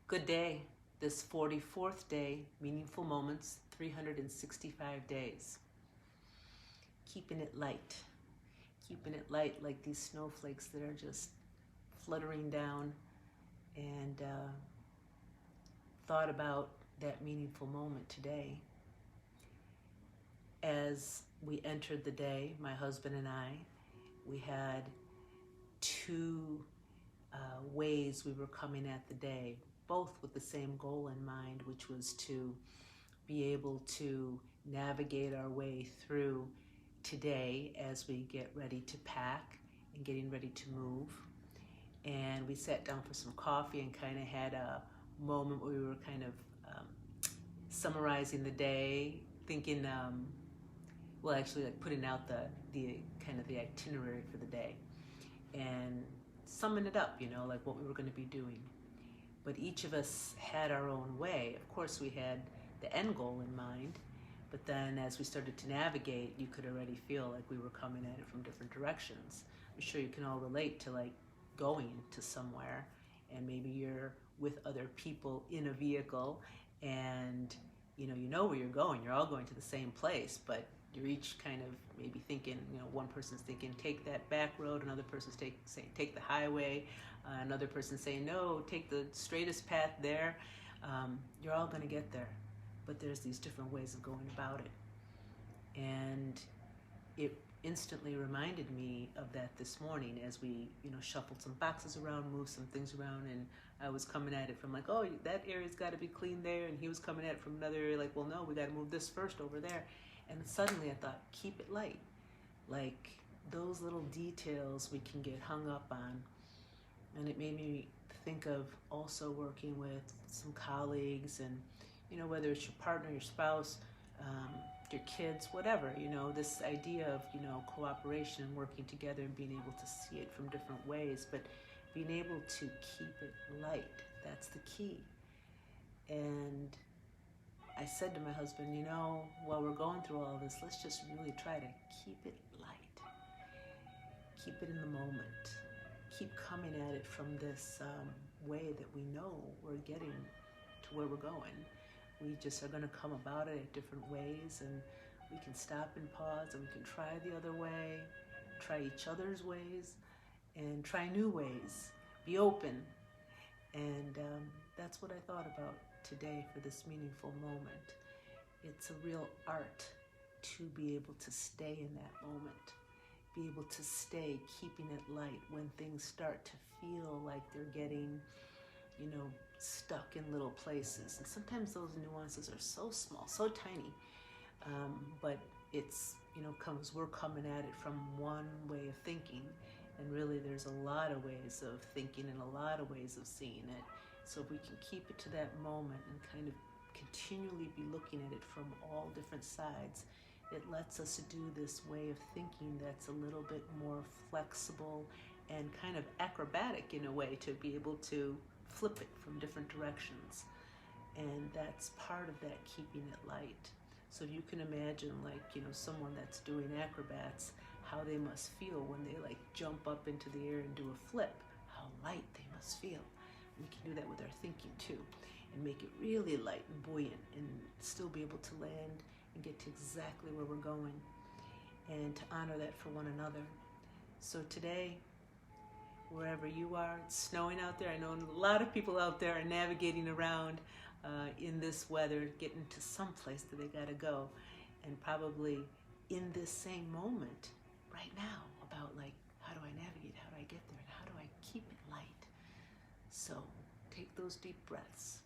Good day. This 44th day, meaningful moments, 365 days. Keeping it light. Keeping it light like these snowflakes that are just fluttering down, and thought about that meaningful moment today. As we entered the day, my husband and I, we had two ways we were coming at the day, both with the same goal in mind, which was to be able to navigate our way through today as we get ready to pack and getting ready to move. And we sat down for some coffee and kind of had a moment where we were kind of summarizing the day, thinking, well, actually, like putting out the kind of the itinerary for the day and summing it up, like what we were going to be doing. But each of us had our own way. Of course, we had the end goal in mind, but then as we started to navigate, you could already feel like we were coming at it from different directions. I'm sure you can all relate to like going to somewhere, and maybe you're with other people in a vehicle, and you know where you're going. You're all going to the same place, but you're each kind of maybe thinking, one person's thinking take that back road, another person's saying take the highway, another person's saying no, take the straightest path there. You're all going to get there, but there's these different ways of going about it. And it instantly reminded me of that this morning as we shuffled some boxes around, moved some things around, and I was coming at it from like, oh, that area's got to be clean there, and he was coming at it from another area like, well, no, we got to move this first over there. And suddenly I thought, keep it light. Like those little details we can get hung up on. And it made me think of also working with some colleagues, and whether it's your partner, your spouse, your kids, whatever, this idea of cooperation and working together and being able to see it from different ways, but being able to keep it light, that's the key. And I said to my husband, while we're going through all this, let's just really try to keep it light. Keep it in the moment. Keep coming at it from this way that we know we're getting to where we're going. We just are going to come about it at different ways, and we can stop and pause, and we can try the other way, try each other's ways, and try new ways. Be open. And that's what I thought about today for this meaningful moment. It's a real art to be able to stay in that moment, be able to stay keeping it light when things start to feel like they're getting, stuck in little places. And sometimes those nuances are so small, so tiny, but it's, we're coming at it from one way of thinking, and really there's a lot of ways of thinking and a lot of ways of seeing it. So if we can keep it to that moment and kind of continually be looking at it from all different sides, it lets us do this way of thinking that's a little bit more flexible and kind of acrobatic in a way, to be able to flip it from different directions. And that's part of that keeping it light. So you can imagine someone that's doing acrobats, how they must feel when they like jump up into the air and do a flip, how light they must feel. We can do that with our thinking too, and make it really light and buoyant, and still be able to land and get to exactly where we're going, and to honor that for one another. So today, wherever you are, it's snowing out there. I know a lot of people out there are navigating around in this weather, getting to some place that they gotta go, and probably in this same moment right now about like, how do I navigate, how do I get there, and how do I keep it light? So take those deep breaths.